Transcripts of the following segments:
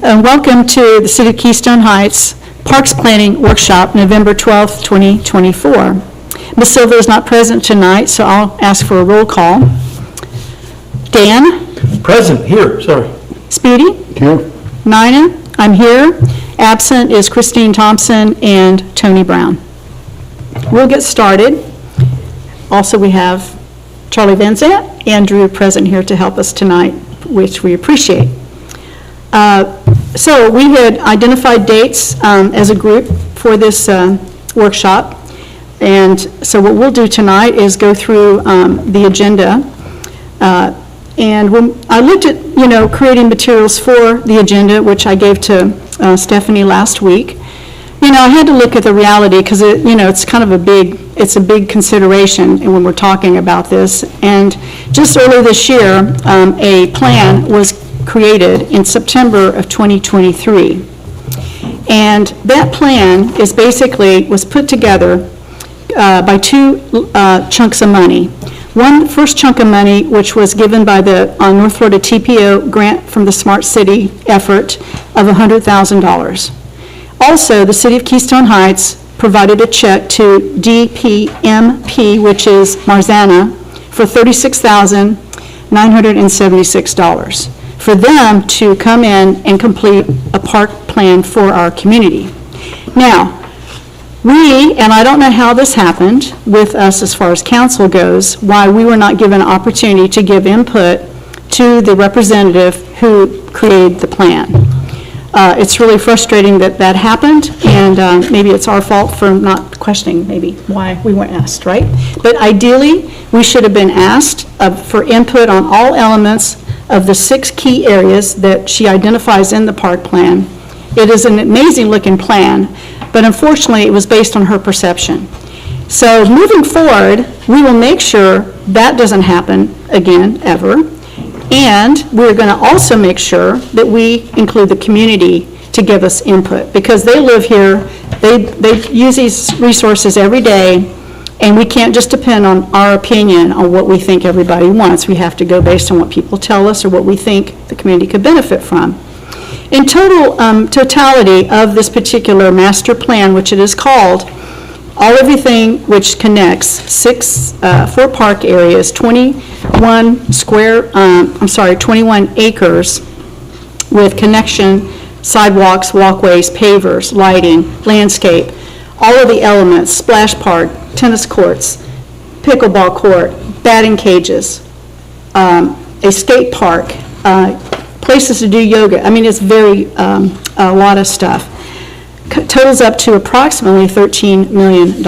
and welcome to the City of Keystone Heights Parks Planning Workshop, November 12th, 2024. Ms. Silva is not present tonight, so I'll ask for a roll call. Dan? Present, here, sorry. Speedy? Here. Nina? I'm here. Absent is Christine Thompson and Tony Brown. We'll get started. Also, we have Charlie Van Zant and Drew present here to help us tonight, which we appreciate. So we had identified dates as a group for this workshop, and so what we'll do tonight is go through the agenda. And when I looked at, creating materials for the agenda, which I gave to Stephanie last week, I had to look at the reality because it's kind of a big consideration when we're talking about this. And just earlier this year, a plan was created in September of 2023. And that plan was put together by two chunks of money. One first chunk of money, which was given by the North Florida TPO grant from the Smart City effort of $100,000. Also, the City of Keystone Heights provided a check to DPMP, which is Marzana, for $36,976 for them to come in and complete a park plan for our community. Now, and I don't know how this happened with us as far as council goes, why we were not given an opportunity to give input to the representative who created the plan. It's really frustrating that happened, and maybe it's our fault for not questioning maybe why we weren't asked, right? But ideally, we should have been asked for input on all elements of the 6 key areas that she identifies in the park plan. It is an amazing looking plan, but unfortunately it was based on her perception. So moving forward, we will make sure that doesn't happen again, ever. And we're going to also make sure that we include the community to give us input, because they live here, they use these resources every day, and we can't just depend on our opinion on what we think everybody wants. We have to go based on what people tell us or what we think the community could benefit from. In totality of this particular master plan, which it is called, everything which connects 4 park areas, 21 acres with connection, sidewalks, walkways, pavers, lighting, landscape, all of the elements, splash park, tennis courts, pickleball court, batting cages, a skate park, places to do yoga. I mean, it's a lot of stuff. Totals up to approximately $13 million.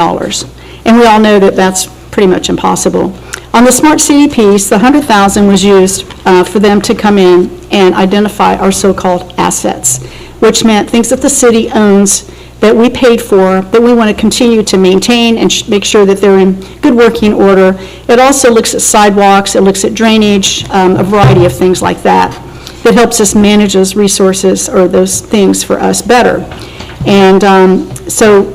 And we all know that that's pretty much impossible. On the Smart City piece, the $100,000 was used for them to come in and identify our so-called assets, which meant things that the city owns that we paid for, that we want to continue to maintain and make sure that they're in good working order. It also looks at sidewalks, it looks at drainage, a variety of things like that. That helps us manage those resources or those things for us better. And so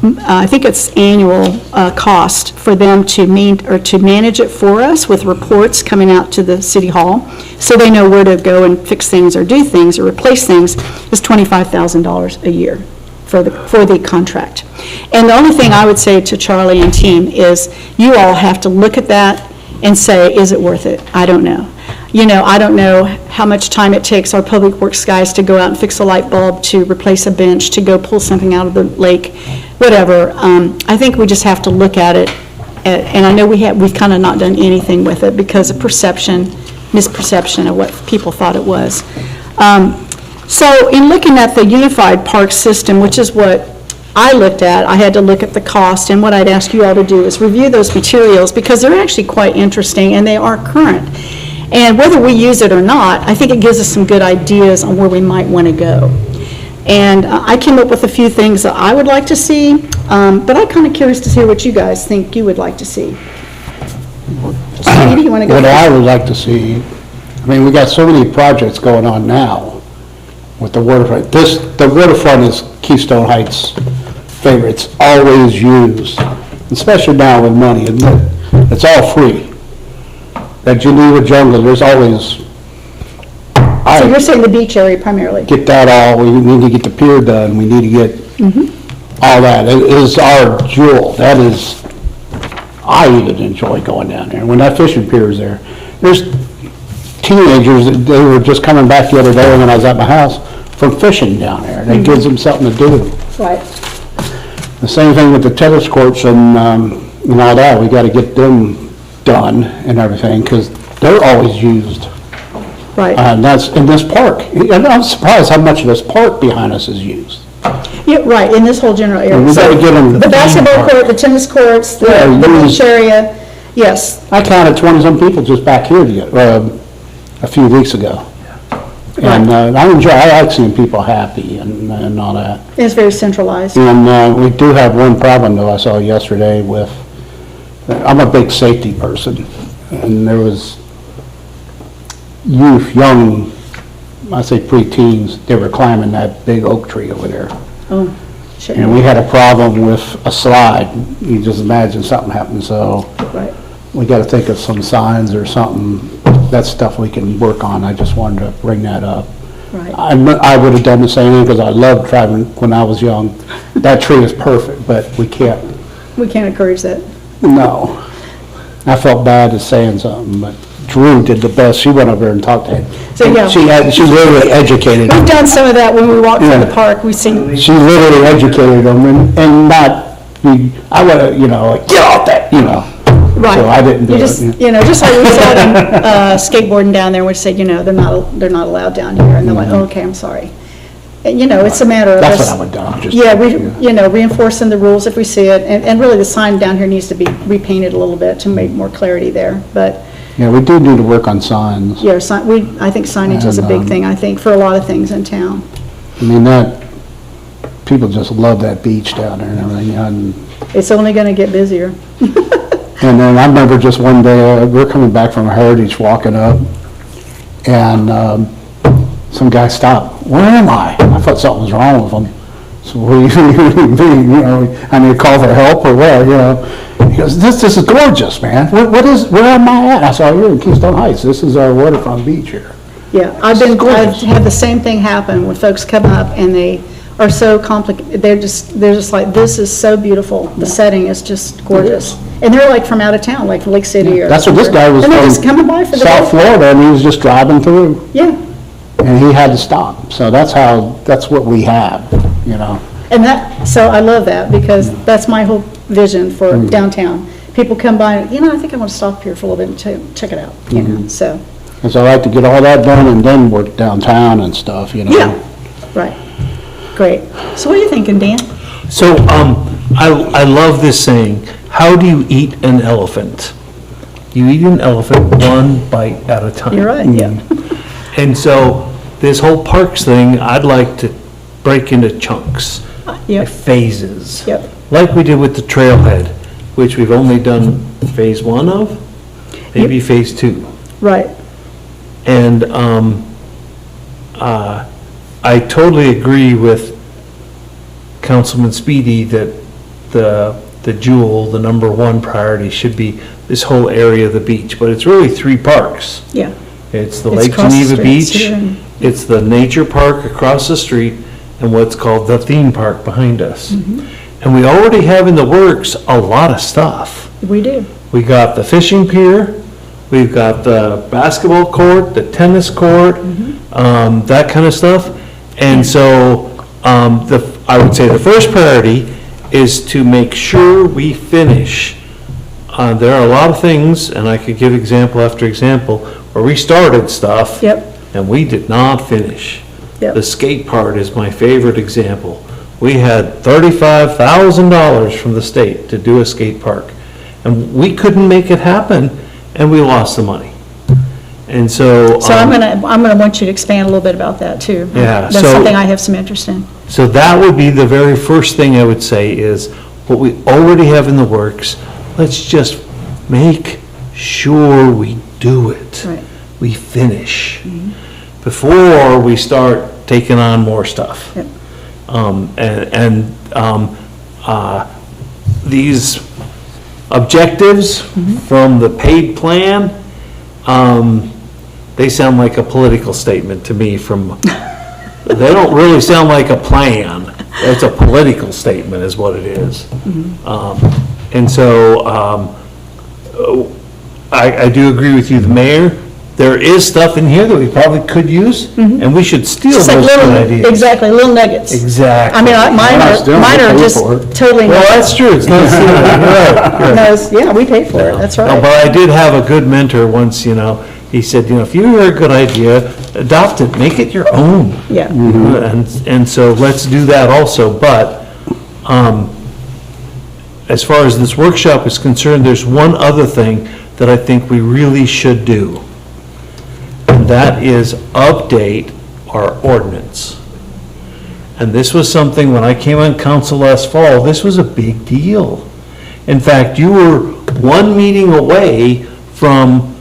I think it's annual cost for them to manage it for us with reports coming out to the City Hall, so they know where to go and fix things or do things or replace things, is $25,000 a year for the contract. And the only thing I would say to Charlie and team is you all have to look at that and say, is it worth it? I don't know. I don't know how much time it takes our public works guys to go out and fix a light bulb, to replace a bench, to go pull something out of the lake, whatever. I think we just have to look at it, and I know we've kind of not done anything with it because of misperception of what people thought it was. So in looking at the unified park system, which is what I looked at, I had to look at the cost, and what I'd ask you all to do is review those materials because they're actually quite interesting and they are current. And whether we use it or not, I think it gives us some good ideas on where we might want to go. And I came up with a few things that I would like to see, but I'm kind of curious to hear what you guys think you would like to see. Speedy, you want to go What first? I would like to see, we got so many projects going on now with the waterfront. The waterfront is Keystone Heights' favorite. It's always used, especially now with money, isn't it? It's all free. That Geneva Jungle, there's always So you're saying the beach area primarily? Get that all, we need to get the pier done, we need to get all that. It is our jewel, that is, I even enjoy going down there. When that fishing pier is there, there's teenagers, they were just coming back the other day when I was at my house from fishing down there. That gives them something to do. Right, The same thing with the tennis courts and all that, we gotta get them done and everything, because they're always used. right. And that's in this park. And I'm surprised how much of this park behind us is used. Yeah, right, in this whole general area. We gotta get them. The basketball court, the tennis courts, the Yeah, the you- beach area, yes. I counted 20-some people just back here a few weeks ago. And I like seeing people happy and all that. It's very centralized. And we do have one problem, though, I saw yesterday with, I'm a big safety person, and there was youth, young, I say preteens, they were climbing that big oak tree over there. Oh, And we had a problem with a slide. You just imagine something happened, so right. we gotta think of some signs or something. That's stuff we can work on. I just wanted to bring that up. Right. I would have done the same thing because I loved driving when I was young. That tree is perfect, but we can't, We can't encourage that. no. I felt bad as saying something, but Drew did the best. She went over there and talked to him. So, yeah. She literally educated him. We've done some of that when we walk through the Yeah. park. We've seen, She literally educated him and not, I would have, like, get off that, right. So I didn't do You it. just, just like we saw them skateboarding down there, we said, they're not allowed down here. And they're like, oh, okay, I'm sorry. And, it's a matter of That's us. what I would do. I'm just- Yeah, reinforcing the rules if we see it. And really, the sign down here needs to be repainted a little bit to make more clarity there. But, Yeah, we do need to work on signs. yeah, I think signage is a big thing, I think, for a lot of things in town. I mean, people just love that beach down there and everything. And It's only going to get busier. then I remember just one day, we're coming back from Heritage, walking up, and some guy stopped. Where am I? I thought something was wrong with him. So what do you mean, I need to call for help or what, He goes, this is gorgeous, man. Where am I at? I said, you're in Keystone Heights. This is our waterfront beach here. Yeah, I've had the same thing happen when folks come up and they are so complicated, they're just like, this is so beautiful, the setting is just gorgeous. And they're like from out of town, like Lake City or. That's what this guy was And they're just from coming by for the South day. Florida, and he was just driving through, Yeah, and he had to stop. So that's what we have, and so I love that because that's my whole vision for Mm. downtown. People come by, and, I think I want to stop here for a little bit and check it out, Mm-hmm. so, And so I like to get all that done and then work downtown and stuff, yeah, right, great. So what are you thinking, Dan? So, I love this saying, how do you eat an elephant? You eat an elephant one bite at a time. You're right, yeah, And so, this whole parks thing, I'd like to break into chunks, yep, phases. yep, Like we did with the trailhead, which we've only done phase 1 of, maybe phase 2. right, And I totally agree with Councilman Speedy that the jewel, the number one priority should be this whole area of the beach, but it's really 3 parks. yeah, It's the It's Lake across the Geneva streets Beach, here and- it's the nature park across the street, and what's called the theme park behind us. Mm-hmm. And we already have in the works a lot of stuff. we do, We got the fishing pier, we've got the basketball court, the tennis court, that kind of stuff. And so, I would say the first priority is to make sure we finish. There are a lot of things, and I could give example after example, where we started stuff. Yep. And we did not finish. Yep. The skate part is my favorite example. We had $35,000 from the state to do a skate park. And we couldn't make it happen, and we lost the money. And so. so I'm gonna want you to expand a little bit about that too. Yeah, That's so- something I have some interest in. So that would be the very first thing I would say is, what we already have in the works, let's just make sure we do it. Right. We finish. Before we start taking on more stuff. Yep. These objectives from the paid plan, they sound like a political statement to me from, they don't really sound like a plan. It's a political statement is what it is. And so, I do agree with you, the mayor, there is stuff in here that we probably could use, and we should steal Just those like good little, ideas. exactly, little nuggets. Exactly. I mean, mine are just totally. Well, that's true, it's not stealing, you're right. No, yeah, we paid for it, that's No, right. But I did have a good mentor once, he said, if you hear a good idea, adopt it, make it your own. Yeah. And so let's do that also, but, as far as this workshop is concerned, there's one other thing that I think we really should do. And that is update our ordinance. And this was something, when I came on council last fall, this was a big deal. In fact, you were one meeting away from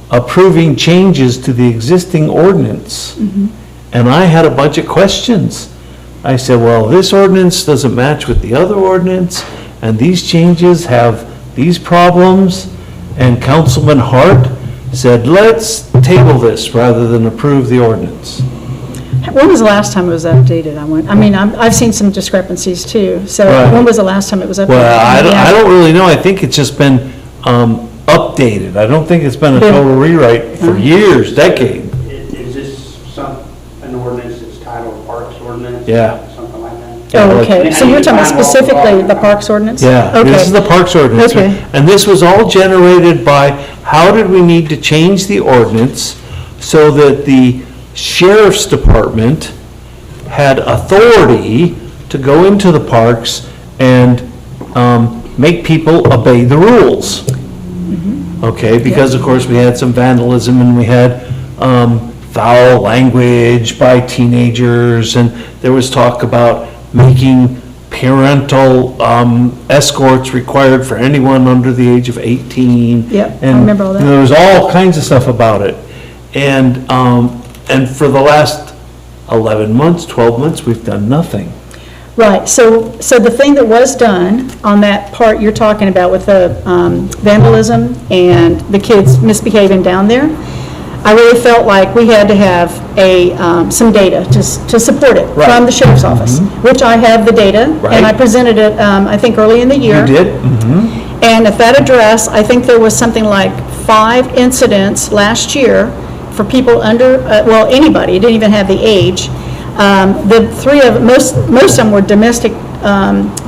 approving changes to the existing ordinance. And I had a bunch of questions. I said, well, this ordinance doesn't match with the other ordinance, and these changes have these problems. And Councilman Hart said, let's table this rather than approve the ordinance. When was the last time it was updated? I've seen some discrepancies too, so Right. when was the last time it was updated? Well, I don't really know. I think it's just been updated. I don't think it's been a total rewrite for years, decades. Is this an ordinance that's titled Parks Ordinance? Yeah. Something like that? Oh, okay, And so you're you talking about find multiple specifically the all- Parks ordinance? Yeah, Okay. this is the Parks ordinance. Okay. And this was all generated by, how did we need to change the ordinance so that the sheriff's department had authority to go into the parks and make people obey the rules? Okay, because of course we had some vandalism and we had foul language by teenagers, and there was talk about making parental escorts required for anyone under the age of 18. Yep, I And, remember all that. There was all kinds of stuff about it. And for the last 11 months, 12 months, we've done nothing. Right, so the thing that was done on that part you're talking about with the vandalism and the kids misbehaving down there, I really felt like we had to have some data to support it Right. from the sheriff's office, which I have the data, and I Right. presented it, I think, early in the year. You did? And at that address, I think there was something like 5 incidents last year for people under, well, anybody, it didn't even have the age. The 3 of, most of them were domestic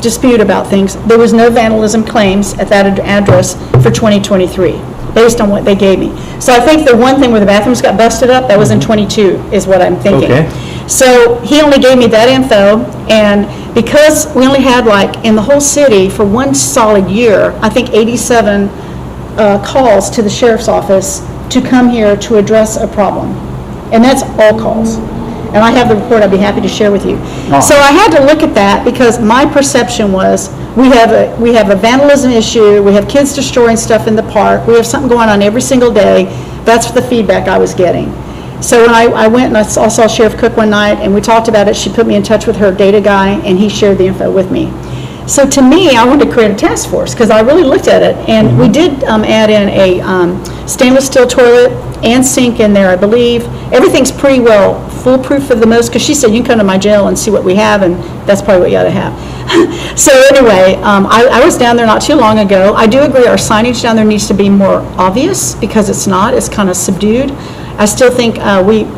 dispute about things. There was no vandalism claims at that address for 2023, based on what they gave me. So I think the one thing where the bathrooms got busted up, that was in 22, is what I'm thinking. Okay. So he only gave me that info, and because we only had, like, in the whole city, for one solid year, I think 87 calls to the sheriff's office to come here to address a problem. And that's all calls. And I have the report I'd be happy to share with you. So I had to look at that because my perception was, we have a vandalism issue, we have kids destroying stuff in the park, we have something going on every single day. That's the feedback I was getting. So when I went and I saw Sheriff Cook one night and we talked about it, she put me in touch with her data guy and he shared the info with me. So to me, I wanted to create a task force because I really looked at it, and we did add in a stainless steel toilet and sink in there, I believe. Everything's pretty well foolproof for the most, because she said, you can come to my jail and see what we have, and that's probably what you ought to have. So anyway, I was down there not too long ago. I do agree our signage down there needs to be more obvious, because it's not, it's kind of subdued. I still think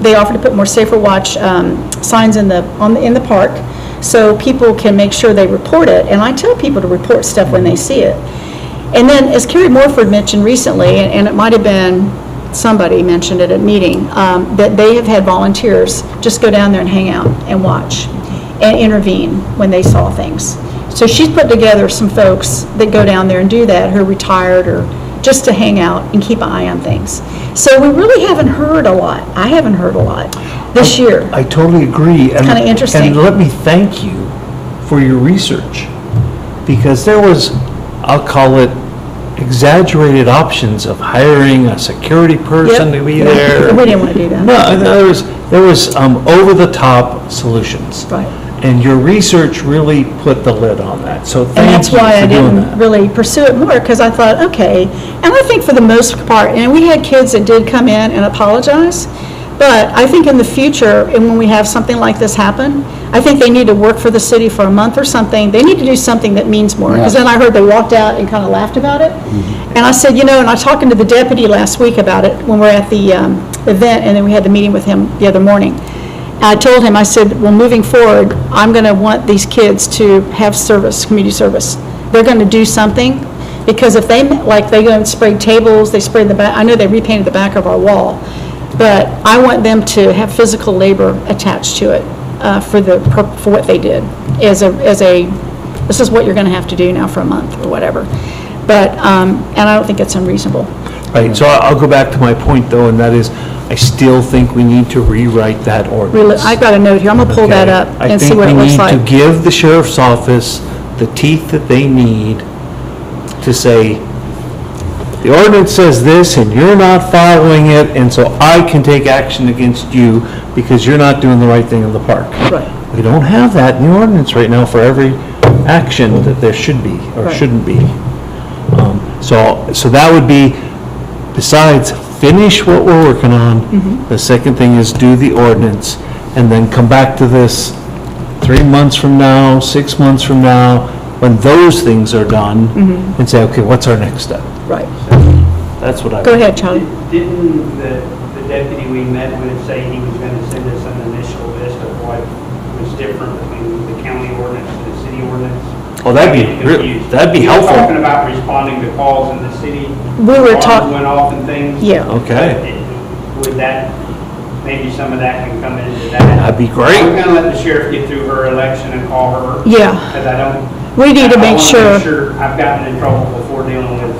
they offered to put more safer watch signs in the park, so people can make sure they report it. And I tell people to report stuff when they see it. And then, as Carrie Morford mentioned recently, and it might have been somebody mentioned at a meeting, that they have had volunteers just go down there and hang out and watch and intervene when they saw things. So she's put together some folks that go down there and do that, who are retired or just to hang out and keep an eye on things. So we really haven't heard a lot. I haven't heard a lot this year. I totally agree. It's kinda interesting. And let me thank you for your research, because there was, I'll call it, exaggerated options of hiring a security person to be there. We didn't want to do that. No, there was over-the-top solutions. Right. And your research really put the lid on that, so And thank that's you why I for doing didn't that. really pursue it more, because I thought, okay. And I think for the most part, and we had kids that did come in and apologize, but I think in the future, and when we have something like this happen, I think they need to work for the city for a month or something. They need to do something that means more. Because then I heard they walked out and kind of laughed about it. And I said, and I was talking to the deputy last week about it when we were at the event, and then we had the meeting with him the other morning. I told him, I said, well, moving forward, I'm going to want these kids to have service, community service. They're going to do something, because if they go and spray tables, they sprayed the back, I know they repainted the back of our wall, but I want them to have physical labor attached to it for what they did, as a, this is what you're going to have to do now for a month, or whatever. But, and I don't think it's unreasonable. Right, so I'll go back to my point, though, and that is, I still think we need to rewrite that ordinance. I've got a note here, I'm going to pull that up and see what it looks I think we like. need to give the sheriff's office the teeth that they need to say, the ordinance says this, and you're not following it, and so I can take action against you because you're not doing the right thing in the park. Right. We don't have that in the ordinance right now for every action that there should be, or Right. shouldn't be. So that would be, besides finish what we're working on, the second thing is do the ordinance, and then come back to this 3 months from now, 6 months from now, when those things are done, and say, okay, what's our next step? Right. That's what I. Go ahead, Charlie. Didn't the deputy we met with say he was going to send us an initial list of what was different between the county ordinance and the city ordinance? Oh, that'd be He was talking helpful. about responding to calls in the city. We were Alarms went off and things. Yeah. Okay, Would that, maybe some of that can come into that? that'd be great. I'm going to let the sheriff get through her election and call her. Yeah. Because I don't. We need to I make wanna sure. I've gotten in trouble before dealing with,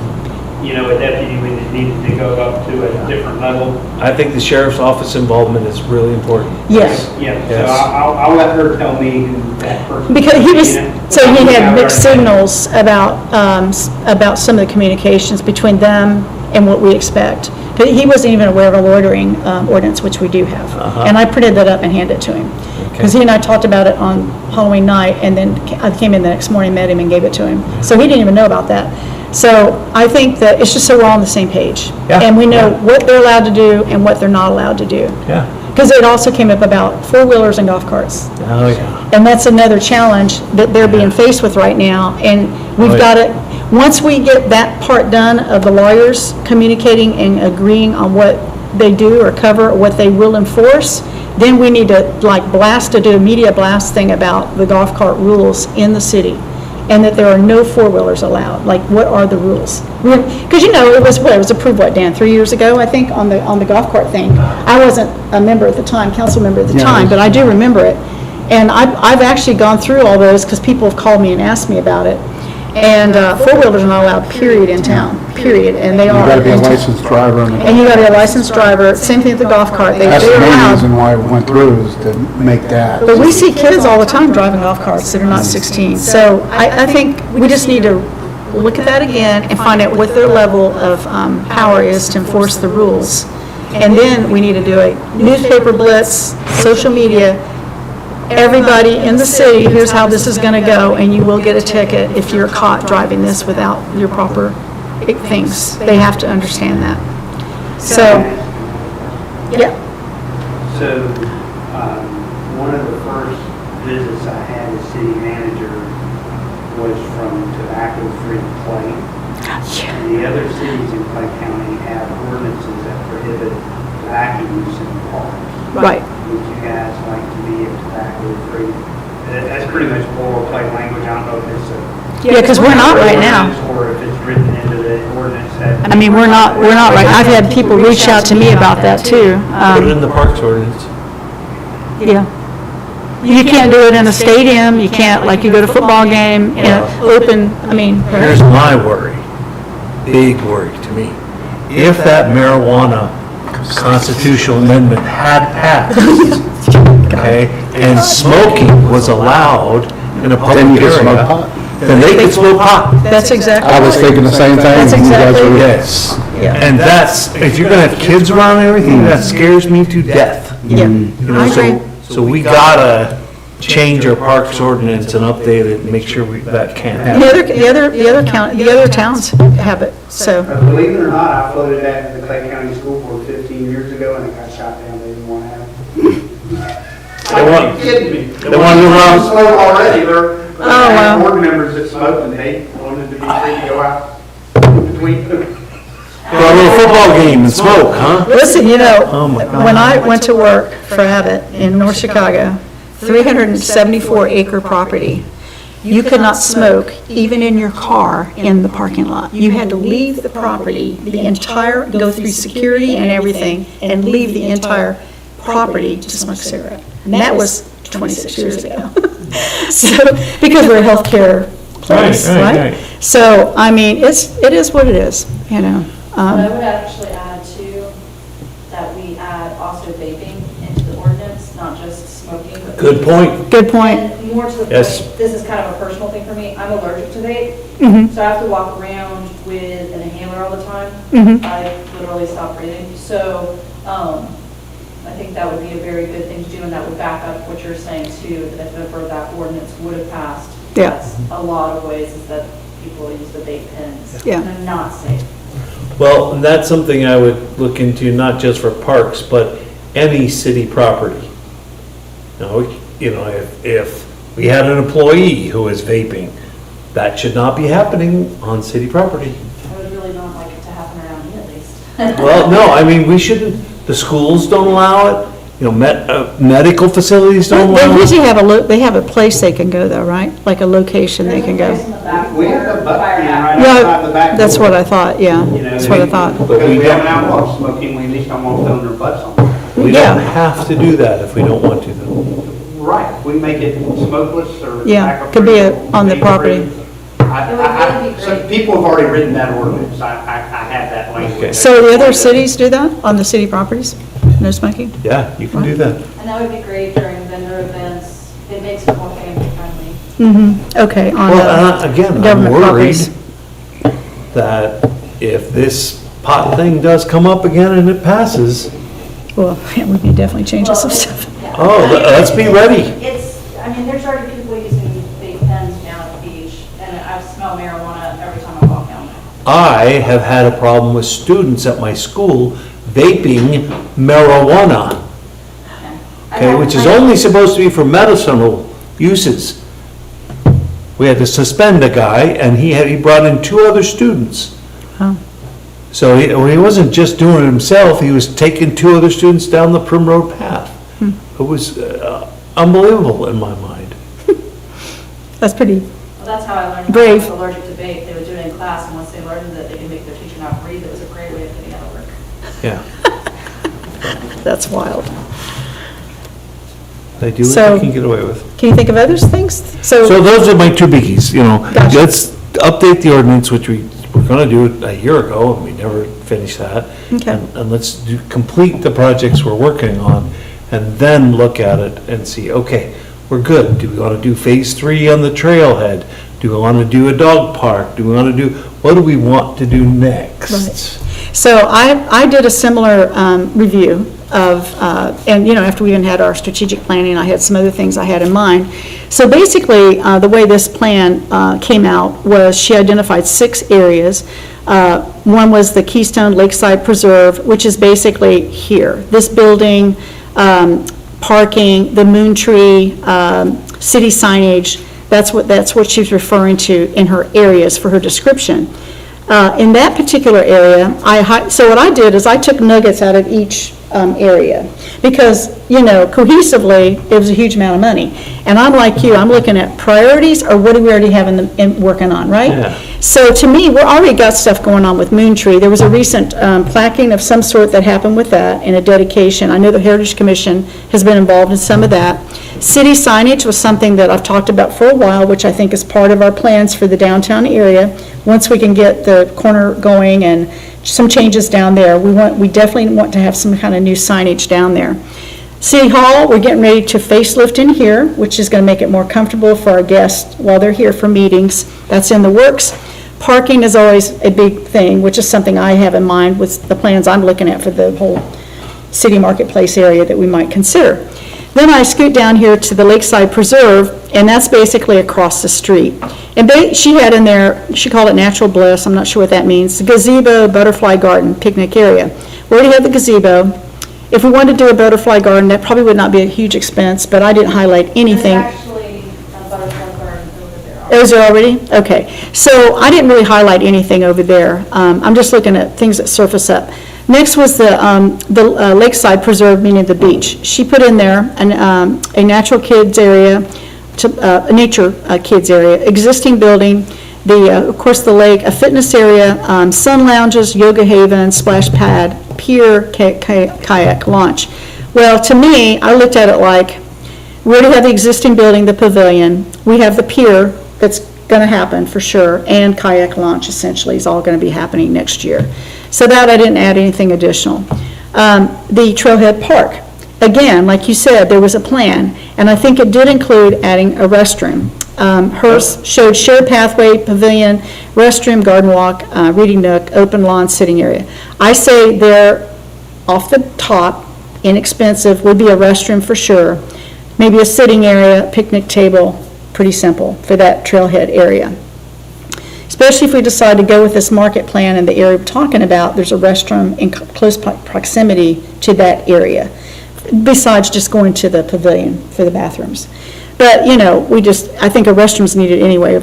a deputy when it needed to go up to a different level. I think the sheriff's office involvement is really important. Yes. Yeah, so Yes. I'll let her tell me who that person. Because he was, you know. so he had mixed Yeah. signals about some of the communications between them and what we expect. But he wasn't even aware of a loitering ordinance, which we do have. And I printed that up and handed it to him. Because he and I talked about it on Halloween night, and then I came in the next morning, met him, and gave it to him. So he didn't even know about that. So I think that it's just so we're all on the same page. Yeah. And we know what they're allowed to do and what they're not allowed to do. Yeah. Because it also came up about four-wheelers and golf carts. Oh, yeah. And that's another challenge that they're being faced with right now. And we've Right. got to, once we get that part done of the lawyers communicating and agreeing on what they do or cover, or what they will enforce, then we need to do a media blast thing about the golf cart rules in the city. And that there are no four-wheelers allowed. Like, what are the rules? Because, it was approved, Dan, 3 years ago, I think, on the golf cart thing. I wasn't a member at the time, council member at the time, but I do remember it. And I've actually gone through all those, because people have called me and asked me about it. And four-wheelers are not allowed, period, in town, period, and they You are. gotta be a licensed driver, and And you gotta be a licensed driver, same thing with the golf cart, that's the they're main allowed. reason why it went through, is to make that. But we see kids all the time driving golf carts that are not 16. So I think we just need to look at that again and find out what their level of power is to enforce the rules. And then we need to do a newspaper blitz, social media, everybody in the city, here's how this is gonna go, and you will get a ticket if you're caught driving this without your proper things. They have to understand that. So, yeah. So, one of the first visits I had as city manager was from tobacco-free Clay. And the other cities in Clay County have ordinances that prohibit tobacco use in the parks. Right. Would you guys like to be a tobacco-free? That's pretty much boilerplate language. I don't know if it's a. Yeah, because we're not right now. Or if it's written into the ordinance that. I mean, we're not right, I've had people reach out to me about that too. Put it in the parks ordinance. Yeah. You can't do it in a stadium, you can't, like, you go to a football game, open, Here's my worry, big worry to me. If that marijuana constitutional amendment had passed, okay, and smoking was allowed in a Then public you can smoke area, pot. then they could smoke pot. That's exactly. I was thinking the same thing. That's You guys exactly- were- Yes. Yeah. And that's, if you're gonna have kids around and everything, that scares me to death. Yeah, You know, I agree. so we gotta change our parks ordinance and update it and make sure that can't happen. The other towns have it, so, Believe it or not, I floated that to the Clay County School Board 15 years ago, and it got shot down, they didn't want to have it. Are you kidding me? They wanted to run- Slow already, they're, Oh, wow. board members that smoked, and they wanted to be free to go out between them. For a little football game and smoke, huh? listen, you know, Oh, my God. when I went to work for Abbott in North Chicago, 374 acre property, you could not smoke even in your car in the parking lot. You had to leave the property, go through security and everything, and leave the entire property to smoke a cigarette. And that was 26 years ago. So, because we're a healthcare place, Right, right, right? right. So, I mean, it is what it is, you know. But I would actually add too, that we add also vaping into the ordinance, not just smoking. but Good point. Good point. And more to the Yes. point, this is kind of a personal thing for me, I'm allergic to vape, Mhm. so I have to walk around with an inhaler all the time. Mhm. I literally stop breathing, so, I think that would be a very good thing to do, and that would back up what you're saying too, that if ever that ordinance would have passed. Yeah. That's a lot of ways is that people use the vape pens. Yeah. And they're not safe. Well, and that's something I would look into, not just for parks, but any city property. Now, you know, if we had an employee who is vaping, that should not be happening on city property. I would really not like it to happen around me at least. Well, no, I mean, we shouldn't, the schools don't allow it, you know, medical facilities don't They allow it. usually have they have a place they can go though, right? Like a location they can There's a go. place in the back We have where the butt fire can happens. right outside the Yeah, back that's door. what I thought, yeah, You know, that's what I they- thought. Because we have an outlaw smoking, we at least don't want to fill their butts on. We Yeah. don't have to do that if we don't want to, though. Right, we make it smokeless or. Yeah, could be on the tobacco-free, property. It would really be So great. people have already written that ordinance, I have that Okay. language. So the other cities do that on the city properties? No smoking? Yeah, you can do that. And that would be great during vendor events. It makes it more family friendly. Mm-hmm, okay, on Well, the again, I'm government worried properties. that if this pot thing does come up again and it passes, Well, yeah, we can definitely change some Well, stuff. yeah. oh, let's be ready. I mean, there's already people using vape pens down at the beach, and I smell marijuana every time I walk down there. I have had a problem with students at my school vaping marijuana, okay, which is only supposed to be for medicinal uses. We had to suspend a guy, and he brought in 2 other students. Oh. So he wasn't just doing it himself, he was taking 2 other students down the Primrose path. It was unbelievable in my mind. That's pretty, Well, that's how I learned Brave. I was allergic to vape. They would do it in class, and once they learned that they could make their teacher not breathe, it was a great way of getting out of work. Yeah, that's wild. they do what So- they can get away with. Can you think of other things? So those are my 2 biggies, you know. Gotcha. Let's update the ordinance, which we were gonna do a year ago, and we never finished that. Okay. And let's complete the projects we're working on, and then look at it and see, okay, we're good. Do we wanna do phase 3 on the trailhead? Do we wanna do a dog park? Do we wanna do, what do we want to do next? So I did a similar review of, and, you know, after we even had our strategic planning, I had some other things I had in mind. So basically, the way this plan came out was she identified 6 areas. One was the Keystone Lakeside Preserve, which is basically here. This building, parking, the Moon Tree, city signage, that's what she's referring to in her areas for her description. In that particular area, so what I did is I took nuggets out of each area, because, you know, cohesively, it was a huge amount of money. And I'm like you, I'm looking at priorities, or what do we already have working on, right? Yeah. So to me, we're already got stuff going on with Moon Tree. There was a recent placking of some sort that happened with that, and a dedication. I know the Heritage Commission has been involved in some of that. City signage was something that I've talked about for a while, which I think is part of our plans for the downtown area. Once we can get the corner going and some changes down there, we definitely want to have some kind of new signage down there. City Hall, we're getting ready to facelift in here, which is going to make it more comfortable for our guests while they're here for meetings. That's in the works. Parking is always a big thing, which is something I have in mind with the plans I'm looking at for the whole city marketplace area that we might consider. Then I scoot down here to the Lakeside Preserve, and that's basically across the street. And she had in there, she called it Natural Bliss, I'm not sure what that means, the gazebo, butterfly garden, picnic area. We already have the gazebo. If we wanted to do a butterfly garden, that probably would not be a huge expense, but I didn't highlight anything. There's actually a butterfly garden over there. Is there already? Okay. So I didn't really highlight anything over there. I'm just looking at things that surface up. Next was the Lakeside Preserve, meaning the beach. She put in there a natural kids area, a nature kids area, existing building, of course, the lake, a fitness area, sun lounges, yoga haven, splash pad, pier, kayak launch. Well, to me, I looked at it like, we already have the existing building, the pavilion. We have the pier that's going to happen for sure, and kayak launch essentially is all going to be happening next year. So that I didn't add anything additional. The Trailhead Park, again, like you said, there was a plan, and I think it did include adding a restroom. Hers showed shared pathway, pavilion, restroom, garden walk, reading nook, open lawn, sitting area. I say there, off the top, inexpensive, would be a restroom for sure. Maybe a sitting area, picnic table, pretty simple for that trailhead area. Especially if we decide to go with this market plan in the area we're talking about, there's a restroom in close proximity to that area, besides just going to the pavilion for the bathrooms. But, you know, I think a restroom's needed anyway at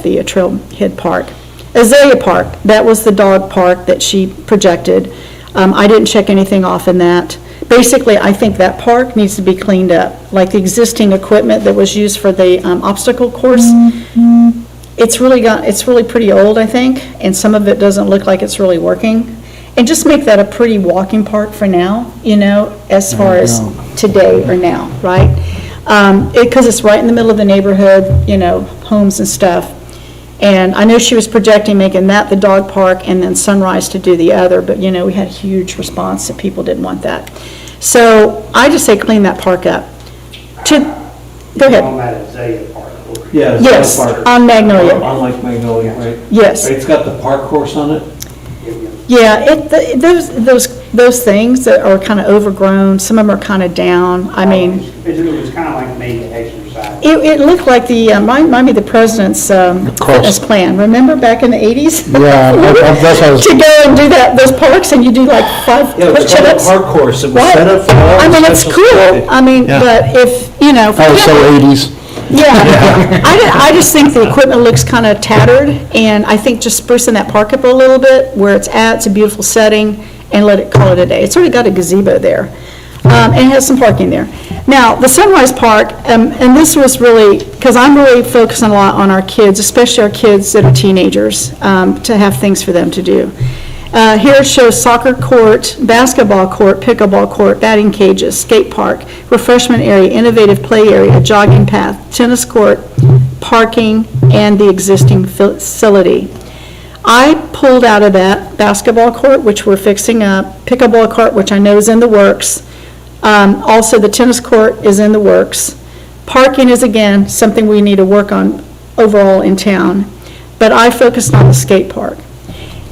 the Trailhead Park. Azalea Park, that was the dog park that she projected. I didn't check anything off in that. Basically, I think that park needs to be cleaned up, like the existing equipment that was used for the obstacle course. It's really pretty old, I think, and some of it doesn't look like it's really working. And just make that a pretty walking park for now, you know, as far as today or now, right? Because it's right in the middle of the neighborhood, you know, homes and stuff. And I know she was projecting making that the dog park and then Sunrise to do the other, but, you know, we had a huge response that people didn't want that. So I just say clean that park up. Go ahead. On that Azalea Park. Yeah. it's Yes, got a park. on Magnolia. Unlike Magnolia, right? Yes. It's got the park course on it? Yeah, those things that are kind of overgrown, some of them are kind of down. I mean, It was kind of like made to exercise. it looked like remind me of the president's fitness plan. Remember back in the 80s? Yeah, that's what I was, To go and do those parks and you do like 5 Yeah, it was called a push-ups. park course. It was Right. set up for all. I mean, it's special cool. stuff. I mean, Yeah. but if, you know. I was so 80s. Yeah, I just think the equipment looks kind of tattered, and I think just sprucing that park up a little bit, where it's at, it's a beautiful setting, and call it a day. It's already got a gazebo there, and it has some parking there. Now, the Sunrise Park, and this was really, because I'm really focusing a lot on our kids, especially our kids that are teenagers, to have things for them to do. Here it shows soccer court, basketball court, pickleball court, batting cages, skate park, refreshment area, innovative play area, jogging path, tennis court, parking, and the existing facility. I pulled out of that basketball court, which we're fixing up, pickleball court, which I know is in the works. Also, the tennis court is in the works. Parking is, again, something we need to work on overall in town. But I focused on the skate park.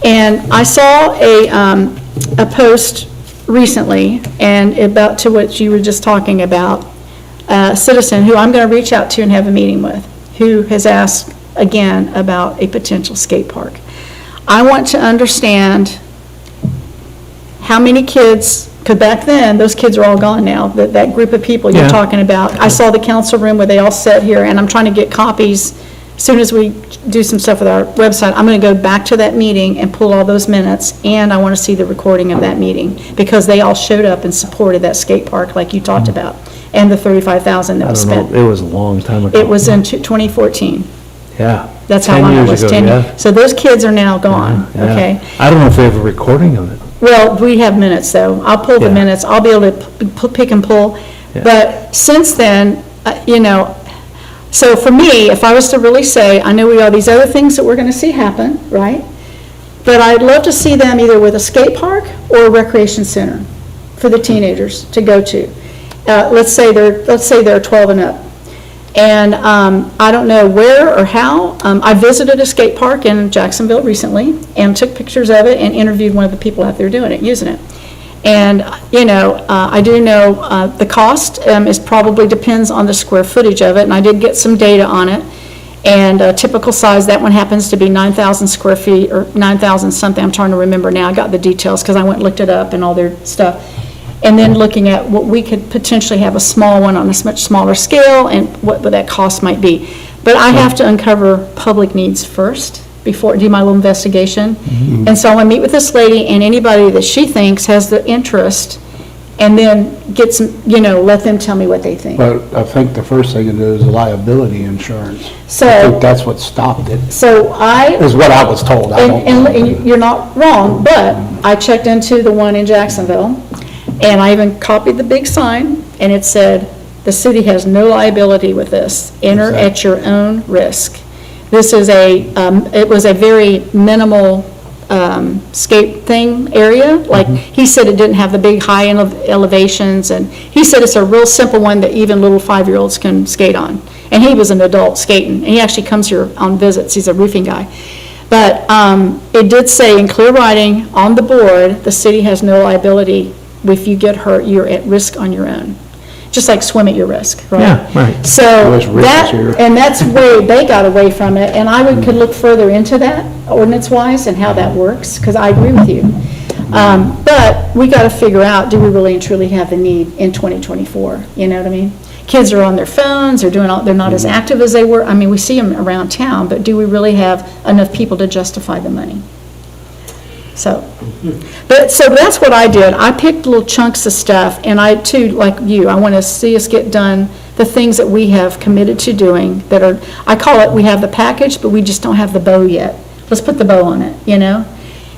And I saw a post recently, and about to what you were just talking about, a citizen who I'm going to reach out to and have a meeting with, who has asked again about a potential skate park. I want to understand how many kids, because back then, those kids are all gone now, that group of people you're Yeah. talking about. I saw the council room where they all sat here, and I'm trying to get copies. As soon as we do some stuff with our website, I'm going to go back to that meeting and pull all those minutes, and I want to see the recording of that meeting, because they all showed up and supported that skate park like you talked about, and the $35,000 that I was don't spent. know, it was a long time ago. It was in 2014. Yeah. That's how 10 long it years was, ago, 10 yeah. years. So those kids are now gone, Yeah. okay? I don't know if we have a recording of it. Well, we have minutes, though. I'll pull the Yeah. minutes. I'll be able to pick and pull. Yeah. But since then, you know, so for me, if I was to really say, I know we have these other things that we're going to see happen, right? But I'd love to see them either with a skate park or a recreation center for the teenagers to go to. Let's say they're 12 and up. And I don't know where or how. I visited a skate park in Jacksonville recently and took pictures of it and interviewed one of the people out there doing it, using it. And, I do know the cost is probably depends on the square footage of it, and I did get some data on it. And a typical size, that one happens to be 9,000 square feet, or 9,000 something, I'm trying to remember now, I got the details, because I went and looked it up and all their stuff. And then looking at what we could potentially have a small one on a much smaller scale, and what that cost might be. But I have to uncover public needs first, before, do my little investigation. And so I want to meet with this lady and anybody that she thinks has the interest, and then get some, let them tell me what they think. But I think the first thing to do is liability insurance. I So, think that's what stopped it, so I, is what I was told. I don't know. and you're not wrong, but I checked into the one in Jacksonville, and I even copied the big sign, and it said, "The city has no liability with this. Enter at your own risk." This is it was a very minimal skate thing area. Like, he said it didn't have the big high elevations, and he said it's a real simple one that even little 5-year-olds can skate on. And he was an adult skating, and he actually comes here on visits. He's a roofing guy. But it did say in clear writing on the board, the city has no liability. If you get hurt, you're at risk on your own. Just like swim at your risk, right? Yeah, right. So Wish Rick was that, here. and that's where they got away from it, and could look further into that ordinance-wise and how that works, because I agree with you. But we got to figure out, do we really and truly have the need in 2024? You know what I mean? Kids are on their phones, they're not as active as they were. I mean, we see them around town, but do we really have enough people to justify the money? So that's what I did. I picked little chunks of stuff, and I too, like you, I want to see us get done the things that we have committed to doing that are, I call it, we have the package, but we just don't have the bow yet. Let's put the bow on it,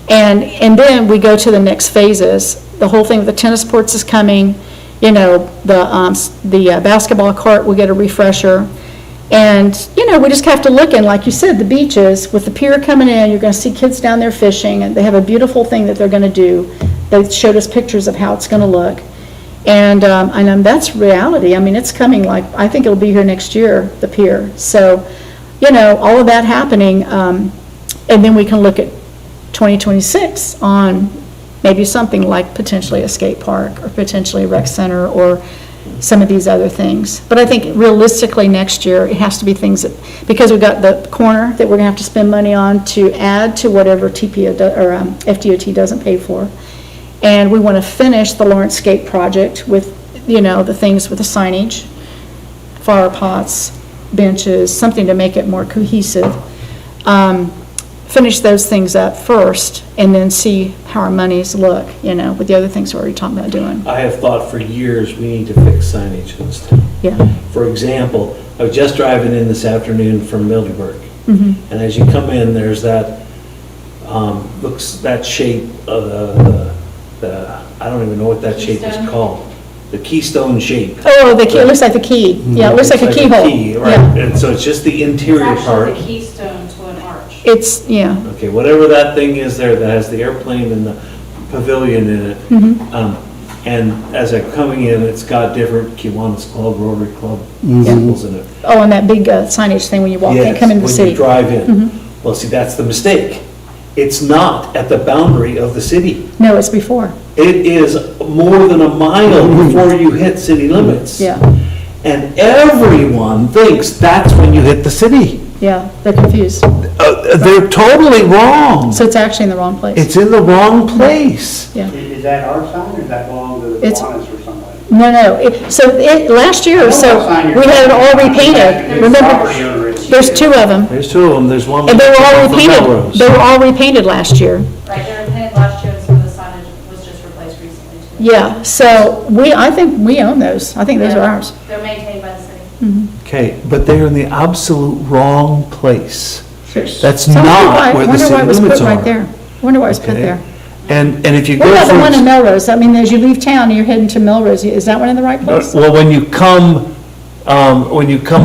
And then we go to the next phases. The whole thing with the tennis courts is coming, the basketball court, we get a refresher. And, we just have to look in, like you said, the beaches, with the pier coming in, you're going to see kids down there fishing, and they have a beautiful thing that they're going to do. They showed us pictures of how it's going to look. And that's reality. I mean, it's coming, I think it'll be here next year, the pier. So, all of that happening, and then we can look at 2026 on maybe something like potentially a skate park, or potentially a rec center, or some of these other things. But I think realistically next year, it has to be things that, because we've got the corner that we're gonna have to spend money on to add to whatever FDOT doesn't pay for. And we wanna finish the Lawrence Skate project with, the things with the signage, flower pots, benches, something to make it more cohesive. Finish those things up first, and then see how our monies look, with the other things we're already talking about doing. I have thought for years we need to fix signage in this town. Yeah. For example, I was just driving in this afternoon from Middleburg. And as you come in, there's that, that shape of the, I don't even know what that shape is Keystone? called. The keystone shape. Oh, it looks like the key. Yeah, it looks like a keyhole. key, right. Yeah. And so it's just the interior It's part. actually the keystone to an arch. It's, yeah. Okay, whatever that thing is there that has the airplane and the pavilion in it. And as I'm coming in, it's got different Kiwanis Club, Rotary Club symbols in it. Oh, and that big signage thing when you walk in, Yes, come into the when city. you drive in. Well, see, that's the mistake. It's not at the boundary of the city. No, it's before. It is more than a mile before you hit city limits. Yeah, And everyone thinks that's when you hit the city. yeah, they're confused. They're totally wrong. So it's actually in the wrong place. It's in the wrong place. Yeah. Is that our sign, or does that belong to the It's- Kiwanis or somebody? No, last year, so we had it all repainted. Remember, there's two of them. There's two of them, there's one. And they were all from repainted. Melrose. They were all repainted last year. Right, they were painted last year, and some of the signage was just replaced recently too. Yeah, so I think we own those. I think those are ours. They're maintained by the city. Okay, but they're in the absolute wrong place. That's So I wonder not why- where the wonder why city it was limits put are. right there. Wonder why it was put Okay. there. And if you What go about the one in from, Melrose? I mean, as you leave town and you're heading to Melrose, is that one in the right place? well, when you come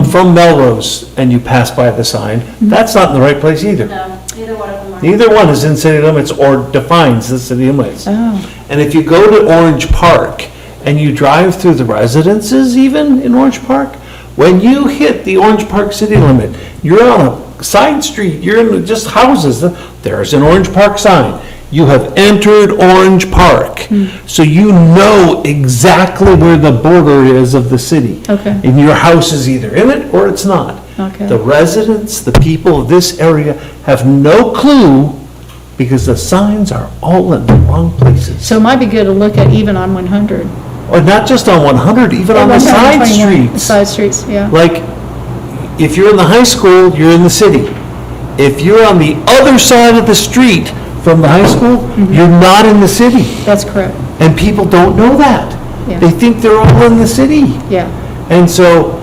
from Melrose and you pass by the sign, that's not in the right place either. No, neither one of them are. Neither one is in city limits or defines the city limits. Oh, And if you go to Orange Park and you drive through the residences even in Orange Park, when you hit the Orange Park city limit, you're on a side street, you're in just houses, there's an Orange Park sign. you have entered Orange Park. So you know exactly where the border is of the city. Okay. And your house is either in it or it's not. Okay. The residents, the people of this area have no clue because the signs are all in the wrong places. So it might be good to look at even on 100. Or not just on 100, even on the side 121, streets. Side streets, yeah. Like, if you're in the high school, you're in the city. If you're on the other side of the street from the high school, Mm-hmm. you're not in the city. That's correct, And people don't know that. Yeah. They think they're all in the city. yeah. And so,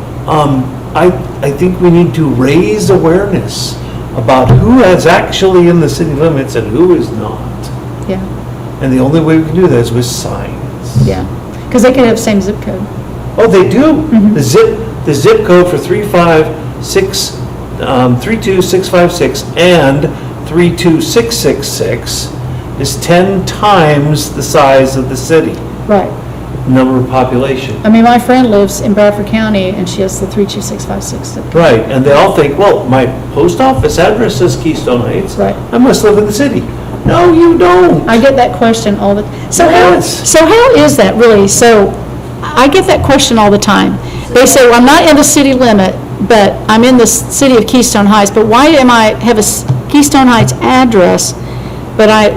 I think we need to raise awareness about who is actually in the city limits and who is not. Yeah, And the only way we can do that is with signs. yeah. Because they could have same zip code. Oh, they do. The zip code for 32656 and 32666 is 10 times the size of the city, Right. number of population. I mean, my friend lives in Bradford County, and she has the 32656 zip code. Right, and they all think, well, my post office address says Keystone Heights. Right. I must live in the city. No, you don't. I get that question all the, so Yes. how is that really? So I get that question all the time. They say, well, I'm not in the city limit, but I'm in the city of Keystone Heights, but why am I, have a Keystone Heights address, but I